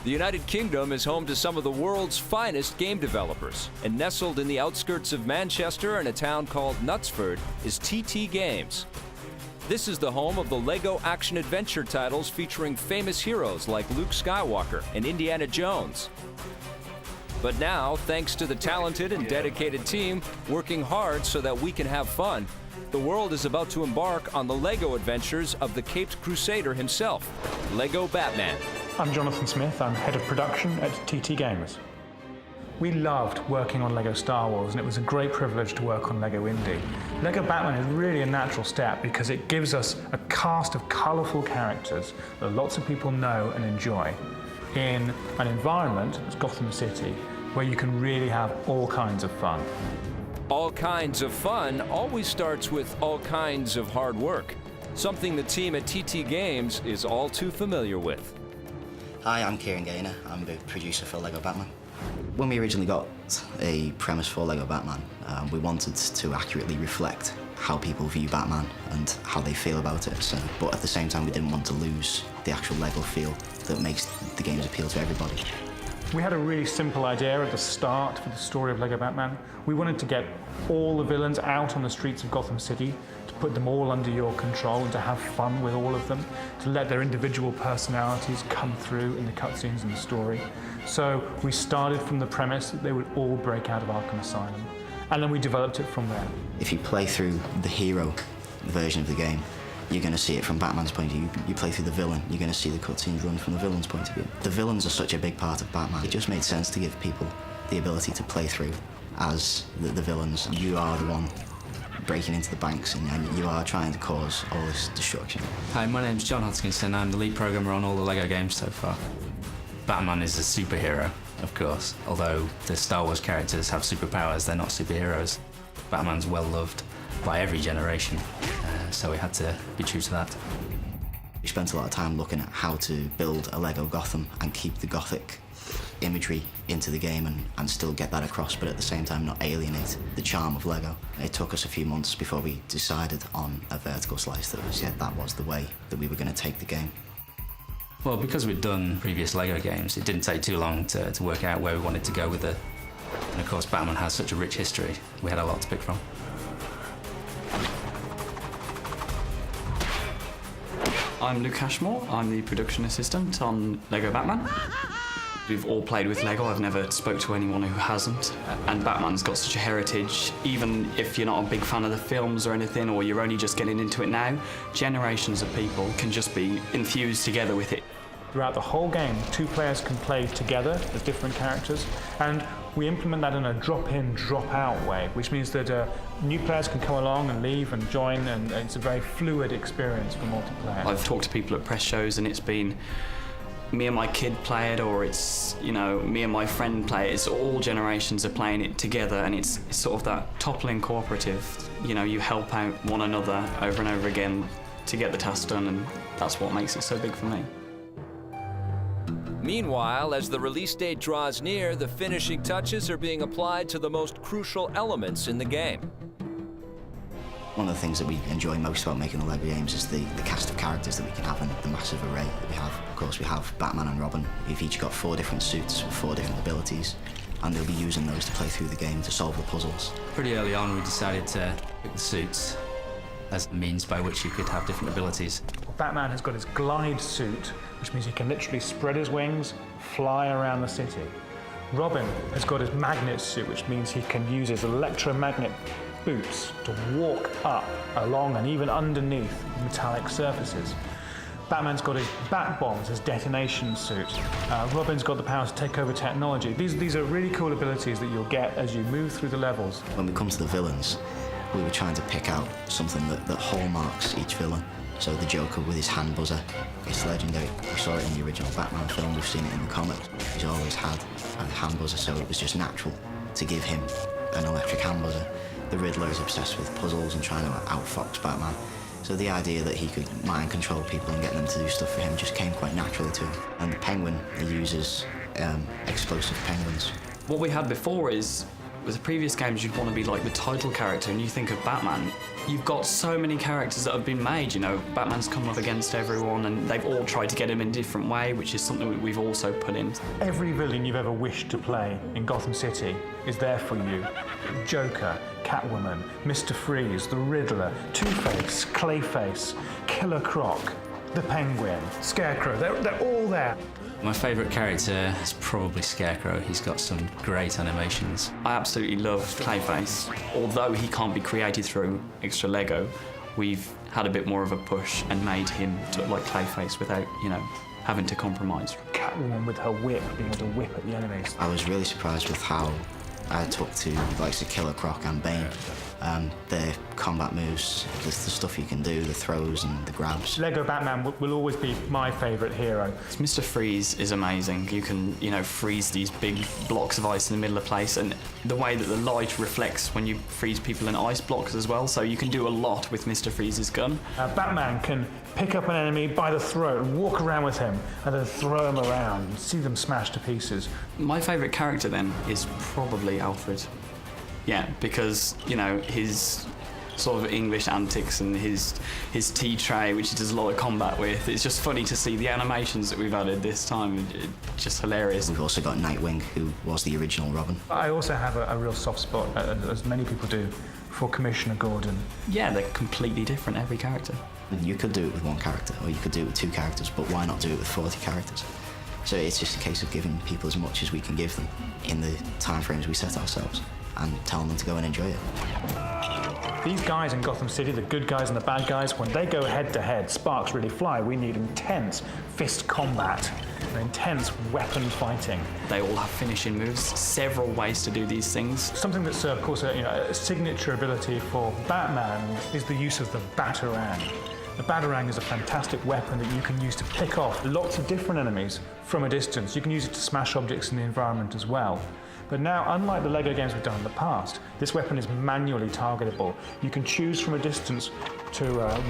The United Kingdom is home to some of the world's finest game developers, and nestled in the outskirts of Manchester in a town called Knutsford is TT Games. This is the home of the LEGO action-adventure titles featuring famous heroes like Luke Skywalker and Indiana Jones. But now, thanks to the talented and dedicated team working hard so that we can have fun, the world is about to embark on the LEGO adventures of the Caped Crusader himself, Lego Batman. I'm Jonathan Smith, I'm head of production at TT Games. We loved working on LEGO Star Wars, and it was a great privilege to work on LEGO Indy. LEGO Batman is really a natural step because it gives us a cast of colourful characters that lots of people know and enjoy in an environment, as Gotham City, where you can really have all kinds of fun. All kinds of fun always starts with all kinds of hard work, something the team at TT Games is all too familiar with. Hi, I'm Kieran Gaynor. I'm the producer for LEGO Batman. When we originally got a premise for LEGO Batman, we wanted to accurately reflect how people view Batman and how they feel about it. But at the same time, we didn't want to lose the actual LEGO feel that makes the games appeal to everybody. We had a really simple idea at the start for the story of LEGO Batman. We wanted to get all the villains out on the streets of Gotham City, to put them all under your control and to have fun with all of them, to let their individual personalities come through in the cutscenes and the story. So we started from the premise that they would all break out of Arkham Asylum, and then we developed it from there. If you play through the hero version of the game, you're going to see it from Batman's point of view. You play through the villain, you're going to see the cutscenes run from the villain's point of view. The villains are such a big part of Batman. It just made sense to give people the ability to play through as the villains. You are the one breaking into the banks, and you are trying to cause all this destruction. Hi, my name's John Hodgkinson. I'm the lead programmer on all the LEGO games so far. Batman is a superhero, of course. Although the Star Wars characters have superpowers, they're not superheroes. Batman's well loved by every generation, so we had to be true to that. We spent a lot of time looking at how to build a LEGO Gotham and keep the Gothic imagery into the game and still get that across, but at the same time not alienate the charm of LEGO. It took us a few months before we decided on a vertical slice that was the way that we were going to take the game. Well, because we'd done previous LEGO games, it didn't take too long to work out where we wanted to go with it. And of course, Batman has such a rich history, we had a lot to pick from. I'm Luke Ashmore. I'm the production assistant on LEGO Batman. We've all played with LEGO. I've never spoke to anyone who hasn't. And Batman's got such a heritage. Even if you're not a big fan of the films or anything, or you're only just getting into it now, generations of people can just be infused together with it. Throughout the whole game, two players can play together as different characters, and we implement that in a drop-in, drop-out way, which means that new players can come along and leave and join, and it's a very fluid experience for multiplayer. I've talked to people at press shows, and it's been me and my kid play it, or it's, you know, me and my friend play it. It's all generations are playing it together, and it's sort of that toppling cooperative. You know, you help out one another over and over again to get the task done, and that's what makes it so big for me. Meanwhile, as the release date draws near, the finishing touches are being applied to the most crucial elements in the game. One of the things that we enjoy most about making the LEGO games is the cast of characters that we can have and the massive array that we have. Of course, we have Batman and Robin, who've each got 4 different suits with 4 different abilities, and they'll be using those to play through the game to solve the puzzles. Pretty early on, we decided to pick the suits as a means by which you could have different abilities. Batman has got his glide suit, which means he can literally spread his wings, fly around the city. Robin has got his magnet suit, which means he can use his electromagnet boots to walk up, along, and even underneath metallic surfaces. Batman's got his bat bombs, his detonation suit. Robin's got the power to take over technology. These are really cool abilities that you'll get as you move through the levels. When we come to the villains, we were trying to pick out something that hallmarks each villain. So the Joker with his hand buzzer, it's legendary. We saw it in the original Batman film, we've seen it in the comics. He's always had a hand buzzer, so it was just natural to give him an electric hand buzzer. The Riddler is obsessed with puzzles and trying to outfox Batman. So the idea that he could mind control people and get them to do stuff for him just came quite naturally to him. And the Penguin, he uses explosive penguins. What we had before is With the previous games, you'd want to be like the title character, and you think of Batman. You've got so many characters that have been made, you know. Batman's come up against everyone, and they've all tried to get him in a different way, which is something that we've also put in. Every villain you've ever wished to play in Gotham City is there for you. Joker, Catwoman, Mr. Freeze, the Riddler, Two-Face, Clayface, Killer Croc, the Penguin, Scarecrow, they're all there. My favourite character is probably Scarecrow. He's got some great animations. I absolutely love Clayface. Although he can't be created through extra Lego, we've had a bit more of a push and made him to look like Clayface without, you know, having to compromise. Catwoman with her whip, being able to whip at the enemies. I was really surprised with how I took to like the Killer Croc and Bane. Their combat moves, the stuff you can do, the throws and the grabs. Lego Batman will always be my favourite hero. Mr. Freeze is amazing. You can, you know, freeze these big blocks of ice in the middle of the place, and the way that the light reflects when you freeze people in ice blocks as well, so you can do a lot with Mr. Freeze's gun. Batman can pick up an enemy by the throat, walk around with him, and then throw him around, and see them smashed to pieces. My favourite character then is probably Alfred. Yeah, because, you know, his sort of English antics and his tea tray, which he does a lot of combat with, it's just funny to see the animations that we've added this time. Just hilarious. We've also got Nightwing, who was the original Robin. I also have a real soft spot, as many people do, for Commissioner Gordon. Yeah, they're completely different, every character. You could do it with one character, or you could do it with 2 characters, but why not do it with 40 characters? So it's just a case of giving people as much as we can give them in the time frames we set ourselves, and telling them to go and enjoy it. These guys in Gotham City, the good guys and the bad guys, when they go head-to-head, sparks really fly. We need intense fist combat and intense weapon fighting. They all have finishing moves, several ways to do these things. Something that's, of course, a signature ability for Batman is the use of the Batarang. The Batarang is a fantastic weapon that you can use to pick off lots of different enemies from a distance. You can use it to smash objects in the environment as well. But now, unlike the Lego games we've done in the past, this weapon is manually targetable. You can choose from a distance to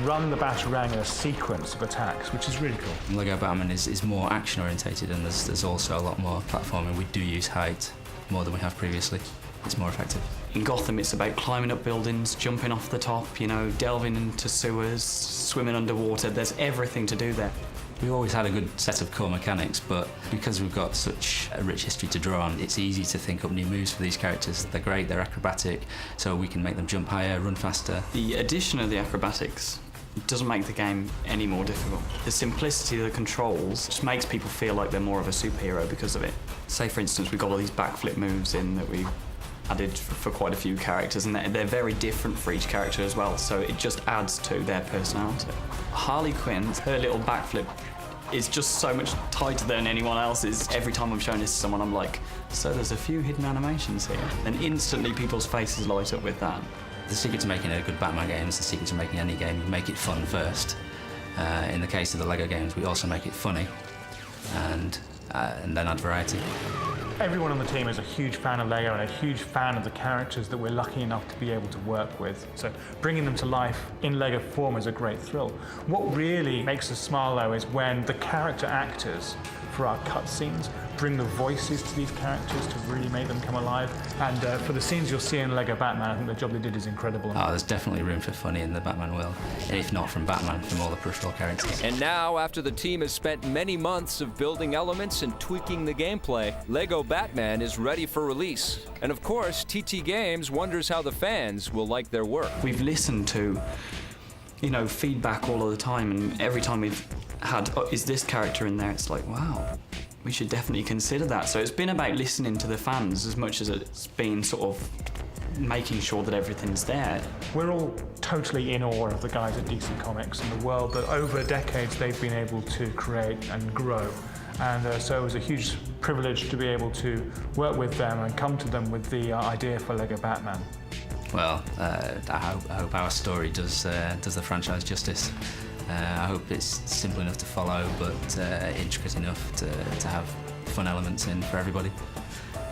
run the Batarang in a sequence of attacks, which is really cool. Lego Batman is more action orientated, and there's also a lot more platforming. We do use height more than we have previously. It's more effective. In Gotham, it's about climbing up buildings, jumping off the top, you know, delving into sewers, swimming underwater. There's everything to do there. We've always had a good set of core mechanics, but because we've got such a rich history to draw on, it's easy to think up new moves for these characters. They're great, they're acrobatic, so we can make them jump higher, run faster. The addition of the acrobatics doesn't make the game any more difficult. The simplicity of the controls just makes people feel like they're more of a superhero because of it. Say, for instance, we've got all these backflip moves in that we added for quite a few characters, and they're very different for each character as well, so it just adds to their personality. Harley Quinn, her little backflip is just so much tighter than anyone else's. Every time I'm showing this to someone, I'm like, so there's a few hidden animations here. And instantly people's faces light up with that. The secret to making a good Batman game is the secret to making any game. You make it fun first. In the case of the Lego games, we also make it funny, and then add variety. Everyone on the team is a huge fan of Lego and a huge fan of the characters that we're lucky enough to be able to work with. So bringing them to life in Lego form is a great thrill. What really makes us smile, though, is when the character actors for our cutscenes bring the voices to these characters to really make them come alive. And for the scenes you'll see in Lego Batman, I think the job they did is incredible. Oh, there's definitely room for funny in the Batman world, if not from Batman, from all the peripheral characters. And now, after the team has spent many months of building elements and tweaking the gameplay, Lego Batman is ready for release. And of course, TT Games wonders how the fans will like their work. We've listened to, you know, feedback all of the time, and every time we've had, oh, is this character in there? It's like, wow, we should definitely consider that. So it's been about listening to the fans as much as it's been sort of making sure that everything's there. We're all totally in awe of the guys at DC Comics and the world that over decades they've been able to create and grow. And so it was a huge privilege to be able to work with them and come to them with the idea for Lego Batman. Well, I hope our story does the franchise justice. I hope it's simple enough to follow, but intricate enough to have fun elements in for everybody.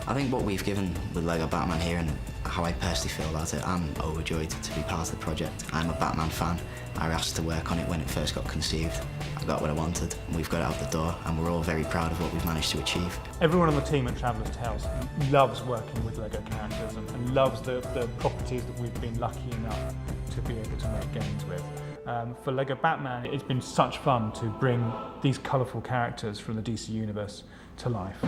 I think what we've given with Lego Batman here and how I personally feel about it, I'm overjoyed to be part of the project. I'm a Batman fan. I asked to work on it when it first got conceived. I got what I wanted, and we've got it out the door, and we're all very proud of what we've managed to achieve. Everyone on the team at Traveller's Tales loves working with Lego characters and loves the properties that we've been lucky enough to be able to make games with. For Lego Batman, it's been such fun to bring these colourful characters from the DC universe to life.